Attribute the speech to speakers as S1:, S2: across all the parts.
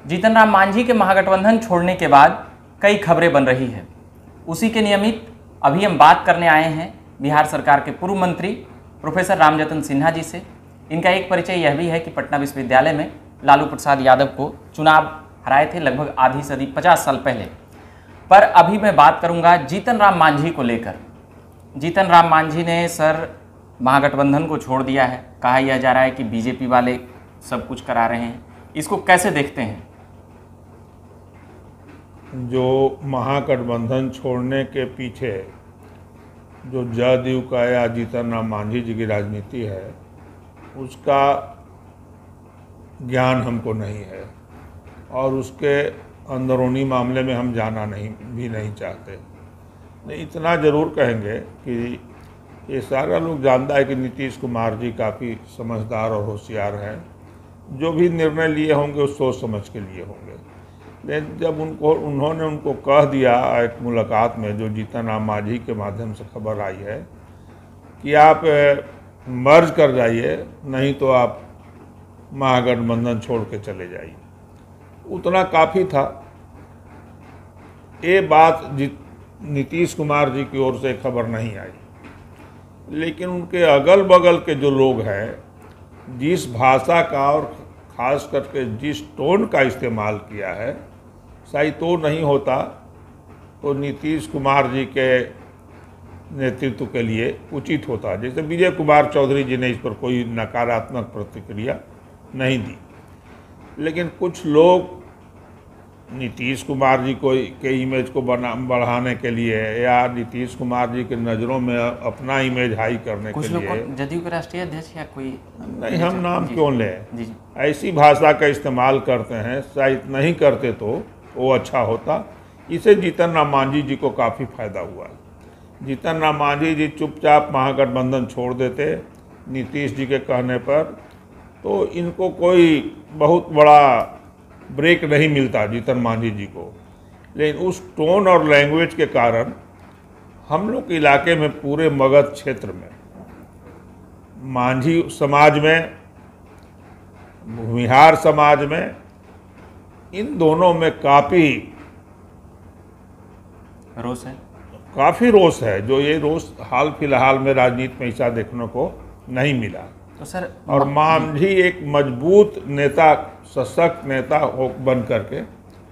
S1: जीतन राम मांझी के महागठबंधन छोड़ने के बाद कई खबरें बन रही है। उसी के नियमित अभी हम बात करने आए हैं बिहार सरकार के पूर्व मंत्री प्रोफेसर रामजतन सिन्हा जी से। इनका एक परिचय यह भी है कि पटना विश्वविद्यालय में लालू प्रसाद यादव को चुनाव हराए थे लगभग आधी सदी 50 साल पहले। पर अभी मैं बात करूंगा जीतन राम मांझी को लेकर। जीतन राम मांझी ने सर महागठबंधन को छोड़ दिया है। कहा यह जा रहा है कि बीजेपी वाले सब कुछ करा रहे हैं। इसको कैसे देखते हैं?
S2: जो महागठबंधन छोड़ने के पीछे जो जदयू का या जीतन राम मांझी जी की राजनीति है, उसका ज्ञान हमको नहीं है और उसके अंदरूनी मामले में हम जाना नहीं चाहते। नहीं, इतना ज़रूर कहेंगे कि ये सारा लोग जानता है कि नीतीश कुमार जी काफ़ी समझदार और होशियार हैं। जो भी निर्णय लिए होंगे उस सोच समझ के लिए होंगे। लेकिन जब उन्होंने उनको कह दिया एक मुलाकात में, जो जीतन राम मांझी के माध्यम से खबर आई है, कि आप मर्ज कर जाइए, नहीं तो आप महागठबंधन छोड़ के चले जाइए, उतना काफ़ी था। ये बात नीतीश कुमार जी की ओर से खबर नहीं आई, लेकिन उनके अगल बगल के जो लोग हैं, जिस भाषा का और ख़ास करके जिस टोन का इस्तेमाल किया है, शायद तो नहीं होता तो नीतीश कुमार जी के नेतृत्व के लिए उचित होता। जैसे विजय कुमार चौधरी जी ने इस पर कोई नकारात्मक प्रतिक्रिया नहीं दी, लेकिन कुछ लोग नीतीश कुमार जी के इमेज को बढ़ाने के लिए या नीतीश कुमार जी के नज़रों में अपना इमेज हाई करने के लिए,
S1: जदयू के राष्ट्रीय अध्यक्ष या कोई
S2: नहीं, हम नाम क्यों लें, ऐसी भाषा का इस्तेमाल करते हैं। शायद नहीं करते तो वो अच्छा होता। इसे जीतन राम मांझी जी को काफ़ी फायदा हुआ। जीतन राम मांझी जी चुपचाप महागठबंधन छोड़ देते नीतीश जी के कहने पर, तो इनको कोई बहुत बड़ा ब्रेक नहीं मिलता जीतन मांझी जी को। लेकिन उस टोन और लैंग्वेज के कारण हम लोग के इलाके में, पूरे मगध क्षेत्र में, मांझी समाज में, भूमिहार समाज में, इन दोनों में काफ़ी रोष है। जो ये रोष हाल फिलहाल में राजनीति में ऐसा देखने को नहीं मिला।
S1: तो सर,
S2: और मांझी एक मजबूत नेता, सशक्त नेता बन करके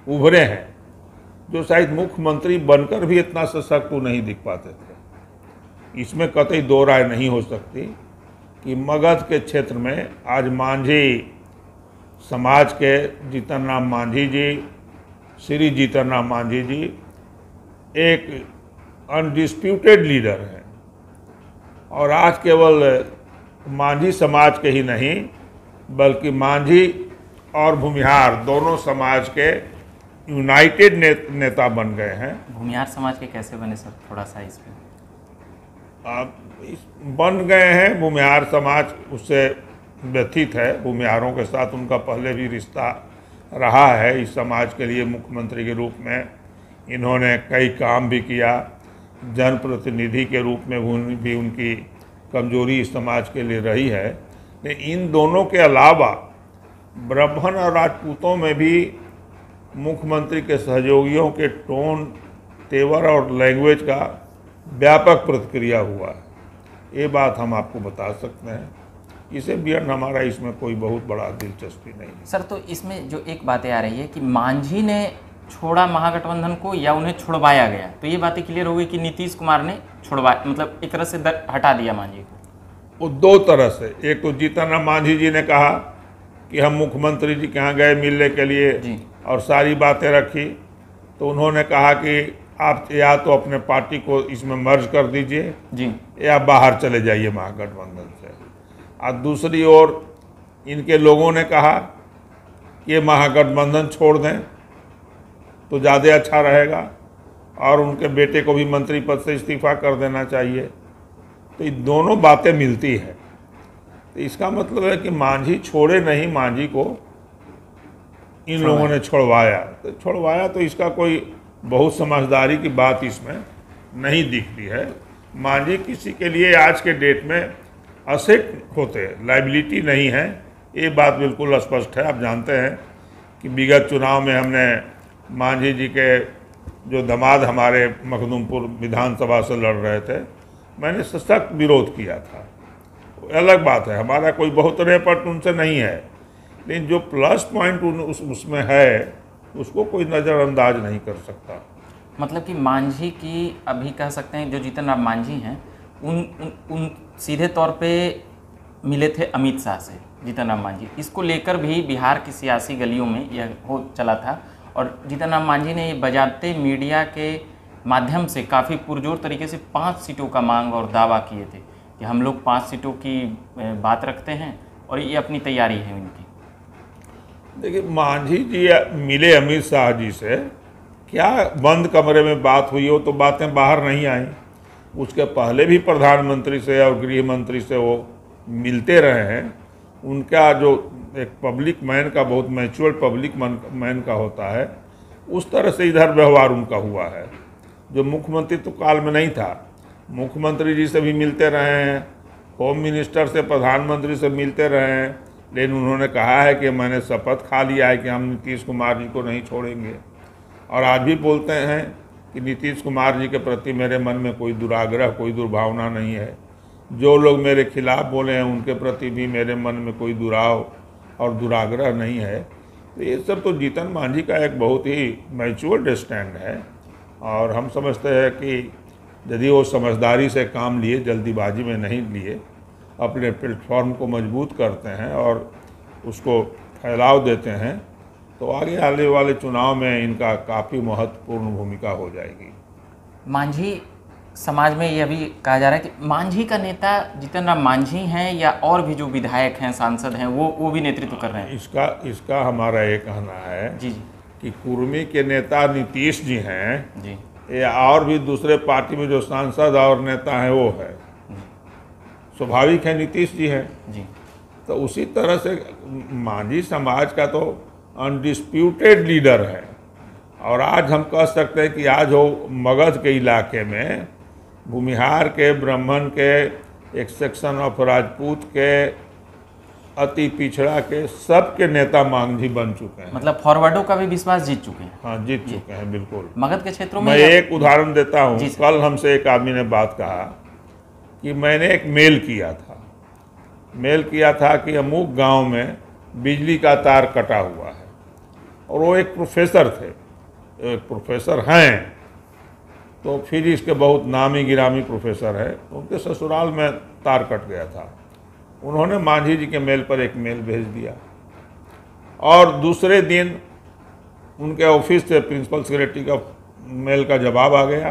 S2: उभरे हैं, जो शायद मुख्यमंत्री बनकर भी इतना सशक्त नहीं दिख पाते थे। इसमें कतई दो राय नहीं हो सकती कि मगध के क्षेत्र में आज मांझी समाज के जीतन राम मांझी जी, श्री जीतन राम मांझी जी एक अनडिस्प्यूटेड लीडर हैं। और आज केवल मांझी समाज के ही नहीं, बल्कि मांझी और भूमिहार दोनों समाज के यूनाइटेड नेता बन गए हैं।
S1: भूमिहार समाज के कैसे बने सर? थोड़ा सा इसमें
S2: बन गए हैं। भूमिहार समाज उससे व्यथित है। भूमिहारों के साथ उनका पहले भी रिश्ता रहा है। इस समाज के लिए मुख्यमंत्री के रूप में इन्होंने कई काम भी किया। जनप्रतिनिधि के रूप में भी उनकी कमजोरी इस समाज के लिए रही है। लेकिन इन दोनों के अलावा ब्राह्मण और राजपूतों में भी मुख्यमंत्री के सहयोगियों के टोन, तेवर और लैंग्वेज का व्यापक प्रतिक्रिया हुआ है। ये बात हम आपको बता सकते हैं। इसे बियॉन्ड हमारा इसमें कोई बहुत बड़ा दिलचस्पी नहीं है।
S1: सर, तो इसमें जो एक बातें आ रही है कि मांझी ने छोड़ा महागठबंधन को या उन्हें छुड़वाया गया, तो ये बातें क्लियर हो गई कि नीतीश कुमार ने छुड़वाया, मतलब एक तरह से हटा दिया मांझी को।
S2: वो दो तरह से। एक तो जीतन राम मांझी जी ने कहा कि हम मुख्यमंत्री जी के यहाँ गए मिलने के लिए और सारी बातें रखी, तो उन्होंने कहा कि आप या तो अपने पार्टी को इसमें मर्ज कर दीजिए या बाहर चले जाइए महागठबंधन से। और दूसरी ओर इनके लोगों ने कहा कि ये महागठबंधन छोड़ दें तो ज़्यादा अच्छा रहेगा और उनके बेटे को भी मंत्री पद से इस्तीफा कर देना चाहिए। तो ये दोनों बातें मिलती है। तो इसका मतलब है कि मांझी छोड़े नहीं, मांझी को इन लोगों ने छुड़वाया। तो इसका कोई बहुत समझदारी की बात इसमें नहीं दिखती है। मांझी किसी के लिए आज के डेट में असेट होते हैं, लाइबिलिटी नहीं है। ये बात बिल्कुल स्पष्ट है। आप जानते हैं कि विगत चुनाव में हमने मांझी जी के जो दामाद हमारे मखदूमपुर विधानसभा से लड़ रहे थे, मैंने सख्त विरोध किया था। अलग बात है, हमारा कोई बहुतरेपट उनसे नहीं है, लेकिन जो प्लस पॉइंट उसमें है उसको कोई नज़रअंदाज नहीं कर सकता।
S1: मतलब कि मांझी की अभी कह सकते हैं जो जीतन राम मांझी हैं उन सीधे तौर पे मिले थे अमित शाह से जीतन राम मांझी। इसको लेकर भी बिहार की सियासी गलियों में यह हो चला था और जीतन राम मांझी ने ये बजाते मीडिया के माध्यम से काफ़ी पुरजोर तरीके से 5 सीटों का मांग और दावा किए थे कि हम लोग 5 सीटों की बात रखते हैं और ये अपनी तैयारी है उनकी।
S2: देखिए, मांझी जी मिले अमित शाह जी से, क्या बंद कमरे में बात हुई हो तो बातें बाहर नहीं आई। उसके पहले भी प्रधानमंत्री से और गृह मंत्री से वो मिलते रहे हैं। उनका जो एक पब्लिक मैन का, बहुत मैच्योर पब्लिक मैन का होता है, उस तरह से इधर व्यवहार उनका हुआ है, जो मुख्यमंत्री तो काल में नहीं था। मुख्यमंत्री जी से भी मिलते रहे हैं, होम मिनिस्टर से, प्रधानमंत्री से मिलते रहे हैं, लेकिन उन्होंने कहा है कि मैंने शपथ खा लिया है कि हम नीतीश कुमार जी को नहीं छोड़ेंगे। और आज भी बोलते हैं कि नीतीश कुमार जी के प्रति मेरे मन में कोई दुराग्रह, कोई दुर्भावना नहीं है। जो लोग मेरे खिलाफ बोले हैं उनके प्रति भी मेरे मन में कोई दुराव और दुराग्रह नहीं है। तो ये सब तो जीतन मांझी का एक बहुत ही मैच्योर्ड स्टैंड है और हम समझते हैं कि यदि वो समझदारी से काम लिए, जल्दीबाजी में नहीं लिए, अपने प्लेटफॉर्म को मजबूत करते हैं और उसको फैलाव देते हैं, तो आगे आने वाले चुनाव में इनका काफ़ी महत्वपूर्ण भूमिका हो जाएगी।
S1: मांझी समाज में यह भी कहा जा रहा है कि मांझी का नेता जीतन राम मांझी हैं या और भी जो विधायक हैं, सांसद हैं, वो भी नेतृत्व कर रहे हैं।
S2: इसका हमारा ये कहना है
S1: जी
S2: कि कुर्मी के नेता नीतीश जी हैं
S1: जी,
S2: या और भी दूसरे पार्टी में जो सांसद और नेता हैं वो है, स्वाभाविक है नीतीश जी हैं
S1: जी।
S2: तो उसी तरह से मांझी समाज का तो अनडिस्प्यूटेड लीडर है। और आज हम कह सकते हैं कि आज वो मगध के इलाके में भूमिहार के, ब्राह्मण के, एक सेक्शन ऑफ राजपूत के, अति पिछड़ा के, सबके नेता मांझी बन चुके हैं।
S1: मतलब फॉरवर्डों का भी विश्वास जीत चुके हैं।
S2: हाँ, जीत चुके हैं बिल्कुल।
S1: मगध के क्षेत्रों में
S2: मैं एक उदाहरण देता हूँ। कल हमसे एक आदमी ने बात कहा कि मैंने एक मेल किया था कि अमुक गांव में बिजली का तार कटा हुआ है, और वो एक प्रोफेसर थे, एक प्रोफेसर हैं, तो फिर इसके बहुत नामी गिरामी प्रोफेसर है, उनके ससुराल में तार कट गया था। उन्होंने मांझी जी के मेल पर एक मेल भेज दिया और दूसरे दिन उनके ऑफिस से प्रिंसिपल सेक्रेटरी का मेल का जवाब आ गया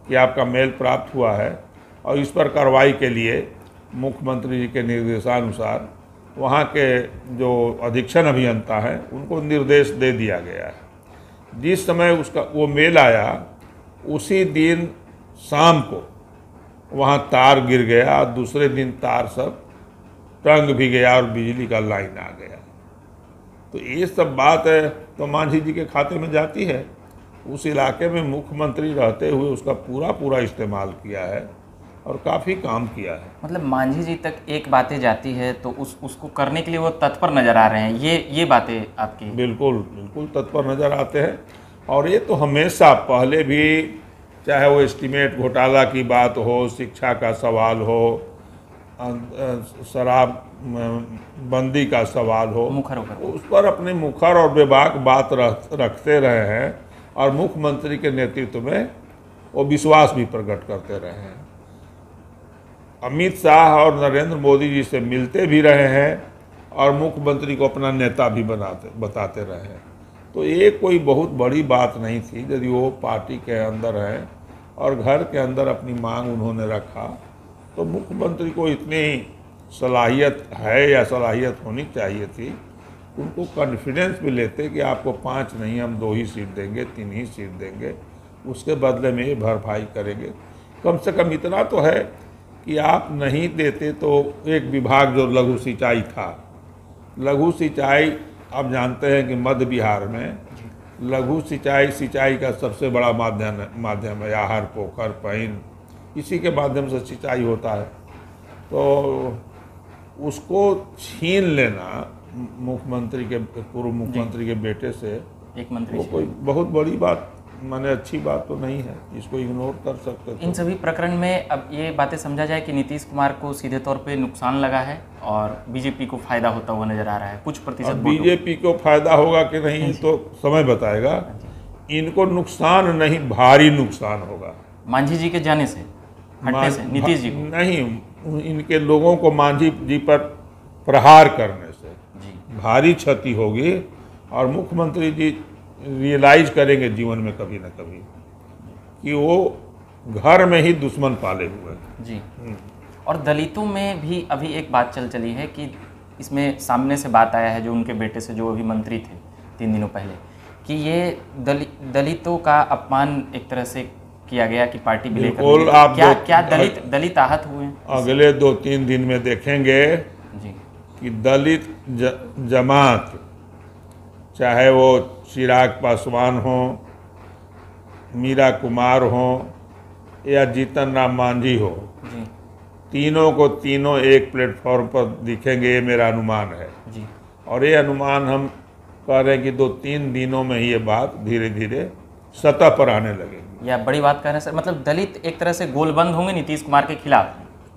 S2: कि आपका मेल प्राप्त हुआ है और इस पर कार्रवाई के लिए मुख्यमंत्री जी के निर्देशानुसार वहाँ के जो अधीक्षण अभियंता हैं उनको निर्देश दे दिया गया है। जिस समय उसका वो मेल आया उसी दिन शाम को वहाँ तार गिर गया, दूसरे दिन तार सब टंग भी गया और बिजली का लाइन आ गया। तो ये सब बात है तो मांझी जी के खाते में जाती है। उस इलाके में मुख्यमंत्री रहते हुए उसका पूरा इस्तेमाल किया है और काफ़ी काम किया है।
S1: मतलब मांझी जी तक एक बातें जाती है तो उसको करने के लिए वो तत्पर नज़र आ रहे हैं। ये बातें आपकी
S2: बिल्कुल तत्पर नज़र आते हैं। और ये तो हमेशा पहले भी, चाहे वो एस्टीमेट घोटाला की बात हो, शिक्षा का सवाल हो, शराब बंदी का सवाल हो, उस पर अपने मुखर और बेबाक बात रखते रहे हैं और मुख्यमंत्री के नेतृत्व में वो विश्वास भी प्रकट करते रहे हैं। अमित शाह और नरेंद्र मोदी जी से मिलते भी रहे हैं और मुख्यमंत्री को अपना नेता भी बताते रहे हैं। तो ये कोई बहुत बड़ी बात नहीं थी यदि वो पार्टी के अंदर है और घर के अंदर अपनी मांग उन्होंने रखा, तो मुख्यमंत्री को इतनी सलाहियत है या सलाहियत होनी चाहिए थी। उनको कॉन्फिडेंस भी लेते कि आपको 5 नहीं, हम 2 ही सीट देंगे, 3 ही सीट देंगे, उसके बदले में ये भरपाई करेंगे। कम से कम इतना तो है कि आप नहीं देते तो एक विभाग जो लघु सिंचाई था, लघु सिंचाई आप जानते हैं कि मध्य बिहार में लघु सिंचाई का सबसे बड़ा माध्यम है। आहर, पोखर, पईन, इसी के माध्यम से सिंचाई होता है। तो उसको छीन लेना मुख्यमंत्री के पूर्व मुख्यमंत्री के बेटे से,
S1: एक मंत्री
S2: वो कोई बहुत बड़ी बात माने अच्छी बात तो नहीं है, इसको इग्नोर कर सकते थे।
S1: इन सभी प्रकरण में अब ये बातें समझा जाए कि नीतीश कुमार को सीधे तौर पे नुकसान लगा है और बीजेपी को फायदा होता हुआ नजर आ रहा है कुछ प्रतिशत।
S2: बीजेपी को फायदा होगा कि नहीं तो समय बताएगा। इनको नुकसान नहीं, भारी नुकसान होगा
S1: मांझी जी के जाने से, हटने से, नीतीश जी को
S2: नहीं, इनके लोगों को मांझी जी पर प्रहार करने से भारी क्षति होगी और मुख्यमंत्री जी रियलाइज करेंगे जीवन में कभी न कभी कि वो घर में ही दुश्मन पाले हुए हैं।
S1: जी। और दलितों में भी अभी एक बात चली है कि इसमें सामने से बात आया है जो उनके बेटे से, जो अभी मंत्री थे 3 दिनों पहले, कि ये दलितों का अपमान एक तरह से किया गया कि पार्टी भी लेकर क्या दलित आहत हुए हैं?
S2: अगले 2-3 दिन में देखेंगे
S1: जी
S2: कि दलित जमात, चाहे वो चिराग पासवान हो, मीरा कुमार हो या जीतन राम मांझी हो,
S1: जी,
S2: तीनों को तीनों एक प्लेटफॉर्म पर दिखेंगे, ये मेरा अनुमान है
S1: जी।
S2: और ये अनुमान हम कह रहे हैं कि 2-3 दिनों में ही ये बात धीरे धीरे सतह पर आने लगेगी।
S1: या बड़ी बात कह रहे हैं सर, मतलब दलित एक तरह से गोलबंद होंगे नीतीश कुमार के खिलाफ,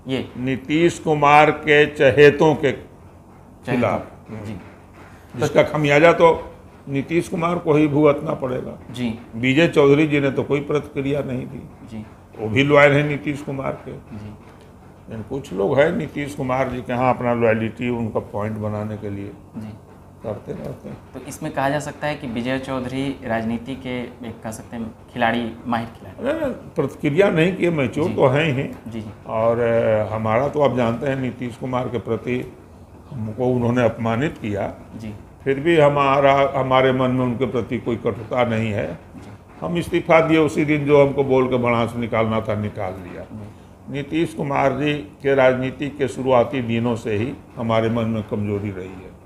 S1: ये
S2: नीतीश कुमार के चहेतों के खिलाफ,
S1: जी,
S2: जिसका खमियाजा तो नीतीश कुमार को ही भुगतना पड़ेगा।
S1: जी।
S2: विजय चौधरी जी ने तो कोई प्रतिक्रिया नहीं दी,
S1: जी,
S2: वो भी लॉयल है नीतीश कुमार के।
S1: जी।
S2: लेकिन कुछ लोग हैं नीतीश कुमार जी के यहाँ अपना लॉयलिटी उनका पॉइंट बनाने के लिए
S1: जी
S2: करते रहते हैं।
S1: तो इसमें कहा जा सकता है कि विजय चौधरी राजनीति के एक कह सकते हैं खिलाड़ी, माहिर खिलाड़ी।
S2: प्रतिक्रिया नहीं किए, मैच्योर तो हैं ही।
S1: जी, जी।
S2: और हमारा तो आप जानते हैं नीतीश कुमार के प्रति हमको उन्होंने अपमानित किया,
S1: जी,
S2: फिर भी हमारे मन में उनके प्रति कोई कटुता नहीं है। हम इस्तीफा दिए उसी दिन, जो हमको बोल के भड़ास निकालना था निकाल लिया। नीतीश कुमार जी के राजनीति के शुरुआती दिनों से ही हमारे मन में कमजोरी रही है।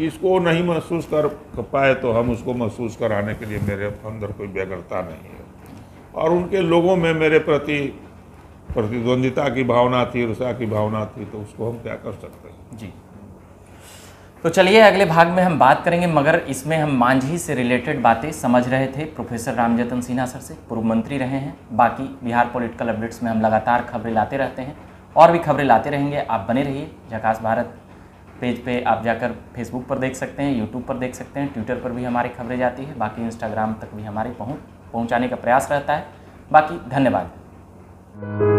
S2: इसको नहीं महसूस कर पाए तो हम उसको महसूस कराने के लिए मेरे अंदर कोई व्यग्रता नहीं है और उनके लोगों में मेरे प्रति प्रतिद्वंदिता की भावना थी, ईर्ष्या की भावना थी, तो उसको हम क्या कर सकते हैं।
S1: जी। तो चलिए अगले भाग में हम बात करेंगे, मगर इसमें हम मांझी से रिलेटेड बातें समझ रहे थे प्रोफेसर रामजतन सिन्हा सर से, पूर्व मंत्री रहे हैं। बाकी बिहार पॉलिटिकल अपडेट्स में हम लगातार खबरें लाते रहते हैं और भी खबरें लाते रहेंगे। आप बने रहिए। झकास भारत पेज पे आप जाकर फेसबुक पर देख सकते हैं, यूट्यूब पर देख सकते हैं, ट्विटर पर भी हमारी खबरें जाती है, बाकी इंस्टाग्राम तक भी हमारी पहुँचाने का प्रयास रहता है। बाकी धन्यवाद।